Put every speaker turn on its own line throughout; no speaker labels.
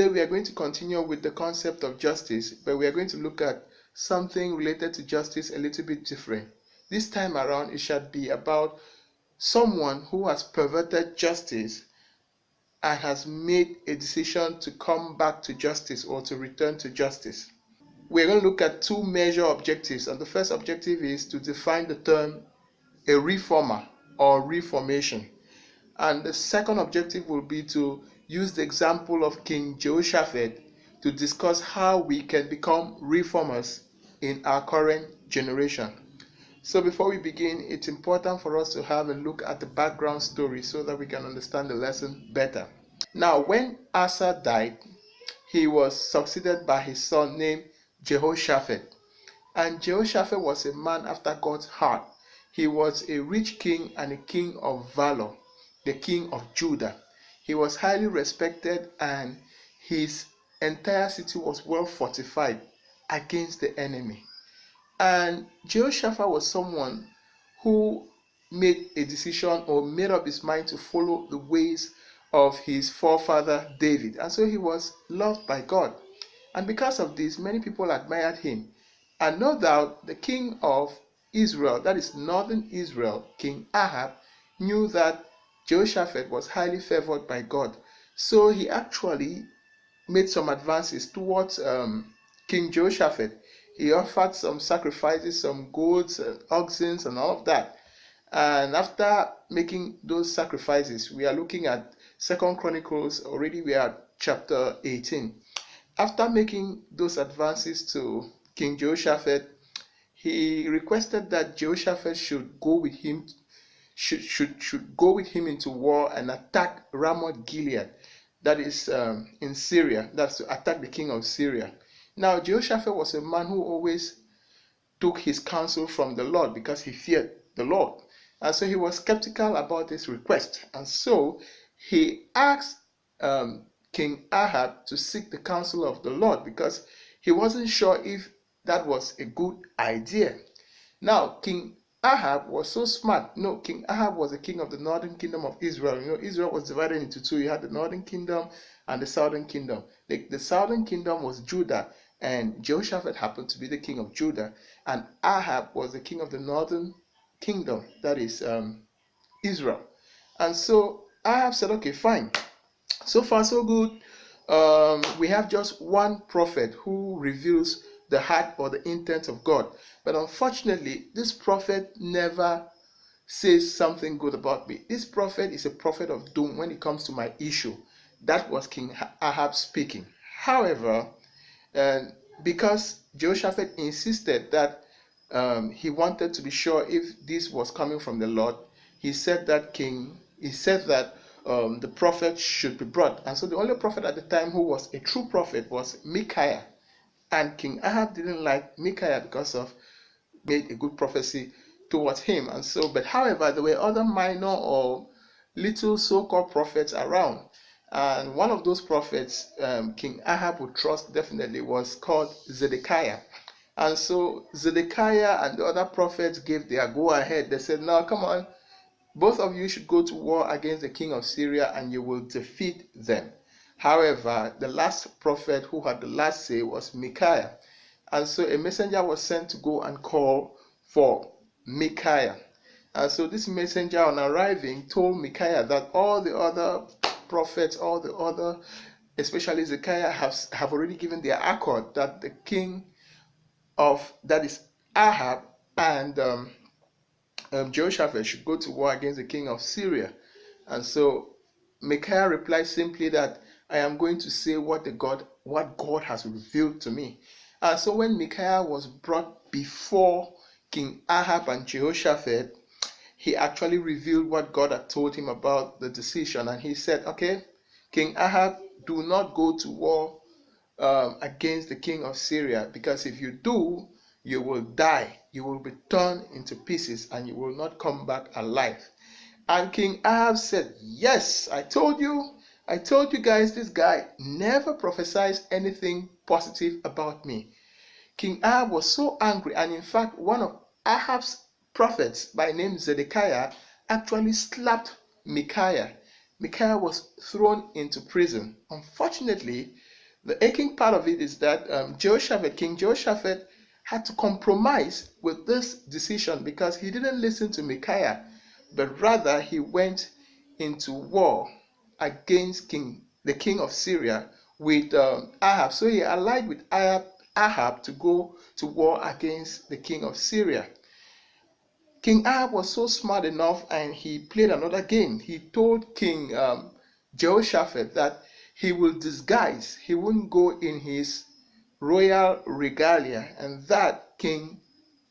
Today we are going to continue with the concept of justice, but we are going to look at something related to justice a little bit different. This time around, it shall be about someone who has perverted justice and has made a decision to come back to justice or to return to justice. We're going to look at two major objectives, and the first objective is to define the term a reformer or reformation. And the second objective will be to use the example of King Jehoshaphat to discuss how we can become reformers in our current generation. So before we begin, it's important for us to have a look at the background story so that we can understand the lesson better. Now, when Asa died, he was succeeded by his son named Jehoshaphat. And Jehoshaphat was a man after God's heart. He was a rich king and a king of valor, the king of Judah. He was highly respected and his entire city was well fortified against the enemy. And Jehoshaphat was someone who made a decision or made up his mind to follow the ways of his forefather David. And so he was loved by God. And because of this, many people admired him. And no doubt the king of Israel, that is northern Israel, King Ahab, knew that Jehoshaphat was highly favored by God. So he actually made some advances towards King Jehoshaphat. He offered some sacrifices, some goats and oxen and all of that. And after making those sacrifices, we are looking at Second Chronicles, already we are at chapter 18. After making those advances to King Jehoshaphat, he requested that Jehoshaphat should go with him into war and attack Ramoth Gilead, that is in Syria. That's to attack the king of Syria. Now Jehoshaphat was a man who always took his counsel from the Lord because he feared the Lord, and so he was skeptical about this request, and so he asked King Ahab to seek the counsel of the Lord because he wasn't sure if that was a good idea. Now, King Ahab was so smart. No, King Ahab was the king of the northern kingdom of Israel. Israel was divided into two. You had the northern kingdom and the southern kingdom. The southern kingdom was Judah, and Jehoshaphat happened to be the king of Judah, and Ahab was the king of the northern kingdom, that is Israel. And so Ahab said, okay, fine. So far, so good. We have just one prophet who reveals the heart or the intent of God. But unfortunately, this prophet never says something good about me. This prophet is a prophet of doom when it comes to my issue. That was King Ahab speaking. However, because Jehoshaphat insisted that he wanted to be sure if this was coming from the Lord, he said that the prophet should be brought. And so the only prophet at the time who was a true prophet was Micaiah. And King Ahab didn't like Micaiah because of made a good prophecy towards him. And so, but however, there were other minor or little so-called prophets around. And one of those prophets King Ahab would trust definitely was called Zedekiah. And so Zedekiah and the other prophets gave their go-ahead. They said, no, come on, both of you should go to war against the king of Syria and you will defeat them. However, the last prophet who had the last say was Micaiah. And so a messenger was sent to go and call for Micaiah. And so this messenger, on arriving, told Micaiah that all the other prophets, all the other, especially Zedekiah, have already given their accord that the king of, that is Ahab, and Jehoshaphat should go to war against the king of Syria. And so Micaiah replied simply that I am going to say what God has revealed to me. And so when Micaiah was brought before King Ahab and Jehoshaphat, he actually revealed what God had told him about the decision. And he said, okay, King Ahab, do not go to war against the king of Syria, because if you do, you will die. You will be torn into pieces and you will not come back alive. And King Ahab said, yes, I told you guys, this guy never prophesies anything positive about me. King Ahab was so angry, and in fact, one of Ahab's prophets by name Zedekiah actually slapped Micaiah. Micaiah was thrown into prison. Unfortunately, The aching part of it is that King Jehoshaphat had to compromise with this decision because he didn't listen to Micaiah, but rather he went into war against the king of Syria with Ahab. So he allied with Ahab to go to war against the king of Syria. King Ahab was so smart enough and he played another game. He told King Jehoshaphat that he will disguise, he wouldn't go in his royal regalia, and that King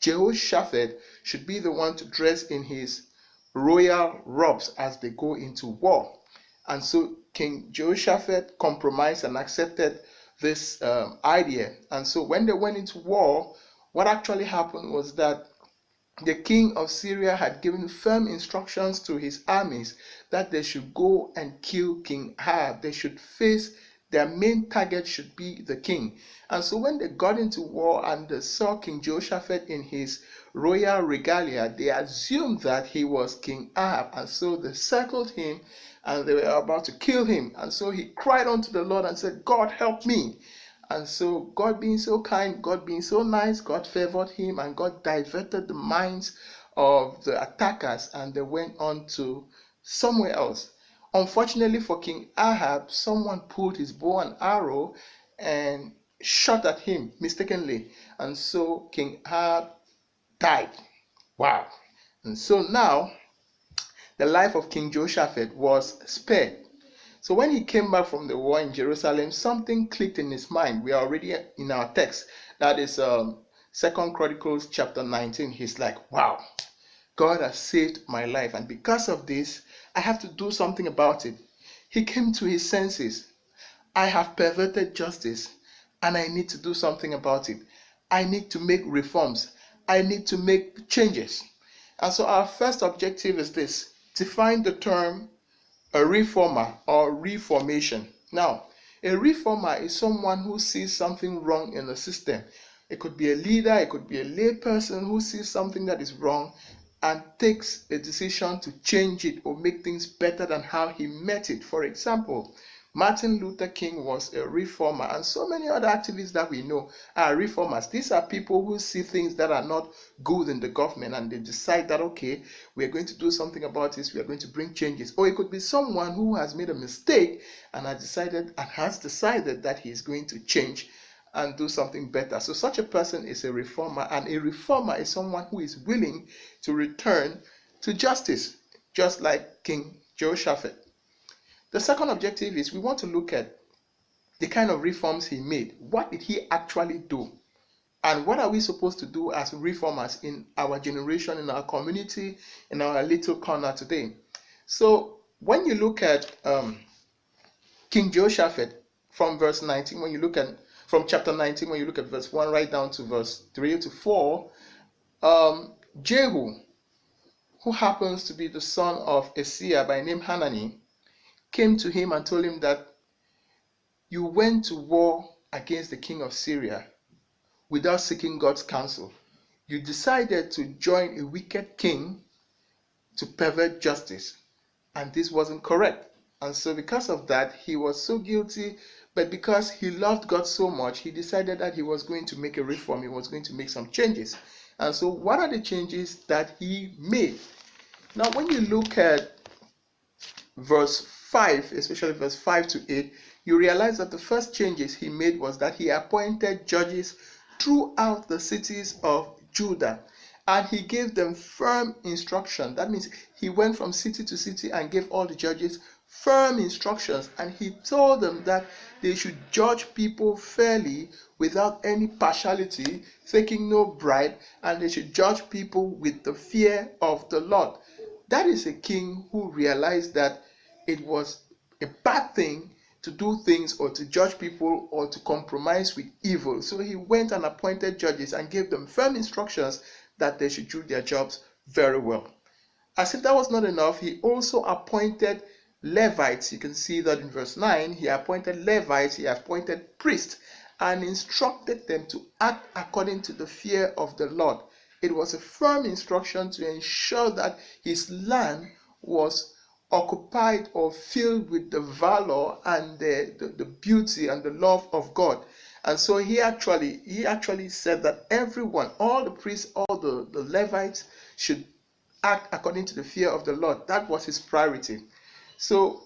Jehoshaphat should be the one to dress in his royal robes as they go into war. And so King Jehoshaphat compromised and accepted this idea. And so when they went into war, what actually happened was that the king of Syria had given firm instructions to his armies that they should go and kill King Ahab. They should face, their main target should be the king. And so when they got into war and they saw King Jehoshaphat in his royal regalia, they assumed that he was King Ahab. And so they circled him and they were about to kill him. And so he cried unto the Lord and said, God, help me. And so God being so kind, God being so nice, God favored him and God diverted the minds of the attackers and they went on to somewhere else. Unfortunately for King Ahab, someone pulled his bow and arrow and shot at him mistakenly. And so King Ahab died. Wow. And so now the life of King Jehoshaphat was spared. So when he came back from the war in Jerusalem, something clicked in his mind. We are already in our text. That is 2 Chronicles chapter 19. He's like, wow, God has saved my life. And because of this, I have to do something about it. He came to his senses. I have perverted justice and I need to do something about it. I need to make reforms. I need to make changes. And so our first objective is this: define the term a reformer or reformation. Now, a reformer is someone who sees something wrong in the system. It could be a leader, it could be a lay person who sees something that is wrong and takes a decision to change it or make things better than how he met it. For example, Martin Luther King was a reformer, and so many other activists that we know are reformers. These are people who see things that are not good in the government and they decide that, okay, we are going to do something about this, we are going to bring changes. Or it could be someone who has made a mistake and has decided that he is going to change and do something better. So such a person is a reformer, and a reformer is someone who is willing to return to justice, just like King Jehoshaphat. The second objective is we want to look at the kind of reforms he made. What did he actually do? And what are we supposed to do as reformers in our generation, in our community, in our little corner today? So when you look at King Jehoshaphat from verse 19, from chapter 19, when you look at verse 1 right down to verse 3 to 4, Jehu, who happens to be the son of Asaiah by name Hanani, came to him and told him that you went to war against the king of Syria without seeking God's counsel. You decided to join a wicked king to pervert justice, and this wasn't correct. And so because of that, he was so guilty, but because he loved God so much, he decided that he was going to make a reform, he was going to make some changes. And so what are the changes that he made? Now when you look at verse 5, especially verse 5 to 8, you realize that the first changes he made was that he appointed judges throughout the cities of Judah, and he gave them firm instruction. That means he went from city to city and gave all the judges firm instructions, and he told them that they should judge people fairly without any partiality, taking no bribe, and they should judge people with the fear of the Lord. That is a king who realized that it was a bad thing to do things or to judge people or to compromise with evil. So he went and appointed judges and gave them firm instructions that they should do their jobs very well. As if that was not enough, he also appointed Levites. You can see that in verse 9. He appointed Levites, he appointed priests, and instructed them to act according to the fear of the Lord. It was a firm instruction to ensure that his land was occupied or filled with the valor and the beauty and the love of God. And so he actually said that everyone, all the priests, all the Levites should act according to the fear of the Lord. That was his priority. So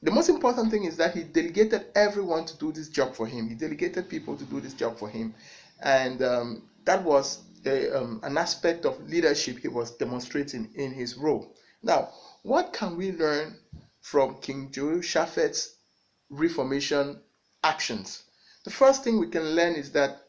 the most important thing is that he delegated everyone to do this job for him. He delegated people to do this job for him. And that was an aspect of leadership he was demonstrating in his role. Now, what can we learn from King Jehoshaphat's reformation actions? The first thing we can learn is that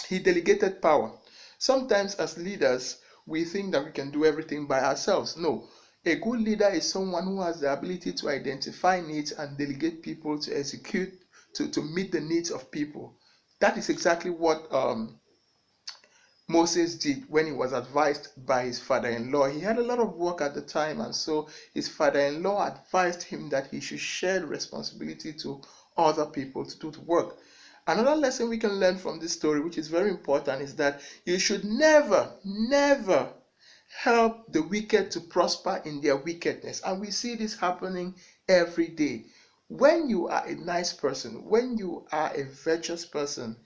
he delegated power. Sometimes as leaders, we think that we can do everything by ourselves. No. A good leader is someone who has the ability to identify needs and delegate people to execute, to meet the needs of people. That is exactly what Moses did when he was advised by his father-in-law. He had a lot of work at the time, and so his father-in-law advised him that he should share the responsibility to other people to do the work. Another lesson we can learn from this story, which is very important, is that you should never help the wicked to prosper in their wickedness. And we see this happening every day. When you are a nice person, when you are a virtuous person,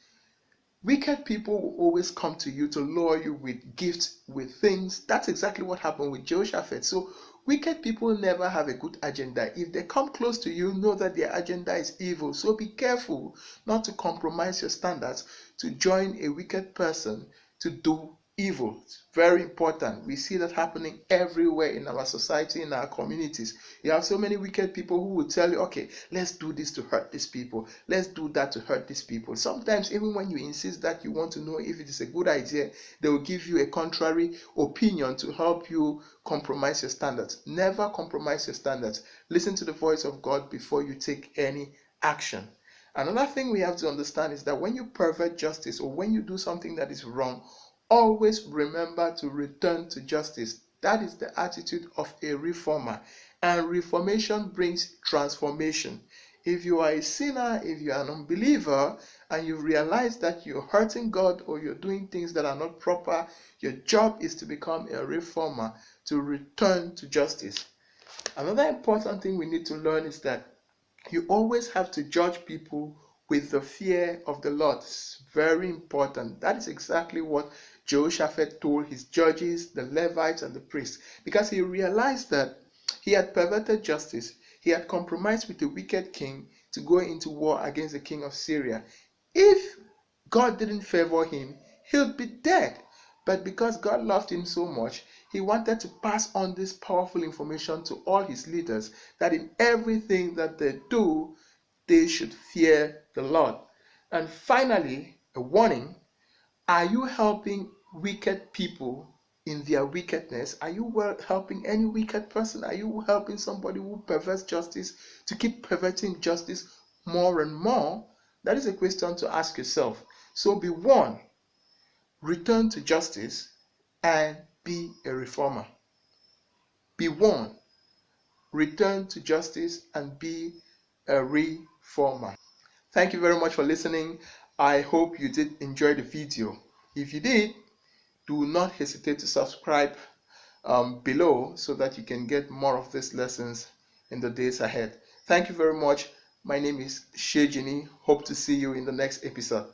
wicked people will always come to you to lure you with gifts, with things. That's exactly what happened with Jehoshaphat. So wicked people never have a good agenda. If they come close to you, know that their agenda is evil. So be careful not to compromise your standards to join a wicked person to do evil. It's very important. We see that happening everywhere in our society, in our communities. You have so many wicked people who will tell you, okay, let's do this to hurt these people. Let's do that to hurt these people. Sometimes even when you insist that you want to know if it is a good idea, they will give you a contrary opinion to help you compromise your standards. Never compromise your standards. Listen to the voice of God before you take any action. Another thing we have to understand is that when you pervert justice or when you do something that is wrong, always remember to return to justice. That is the attitude of a reformer. And reformation brings transformation. If you are a sinner, if you are an unbeliever, and you realize that you're hurting God or you're doing things that are not proper, your job is to become a reformer, to return to justice. Another important thing we need to learn is that you always have to judge people with the fear of the Lord. It's very important. That is exactly what Jehoshaphat told his judges, the Levites, and the priests, because he realized that he had perverted justice. He had compromised with the wicked king to go into war against the king of Syria. If God didn't favor him, he'll be dead. But because God loved him so much, he wanted to pass on this powerful information to all his leaders that in everything that they do, they should fear the Lord. And finally, a warning: are you helping wicked people in their wickedness? Are you helping any wicked person? Are you helping somebody who perverts justice to keep perverting justice more and more? That is a question to ask yourself. So be warned, return to justice, and be a reformer. Be warned, return to justice, and be a reformer. Thank you very much for listening. I hope you did enjoy the video. If you did, do not hesitate to subscribe below so that you can get more of these lessons in the days ahead. Thank you very much. My name is Shejini. Hope to see you in the next episode.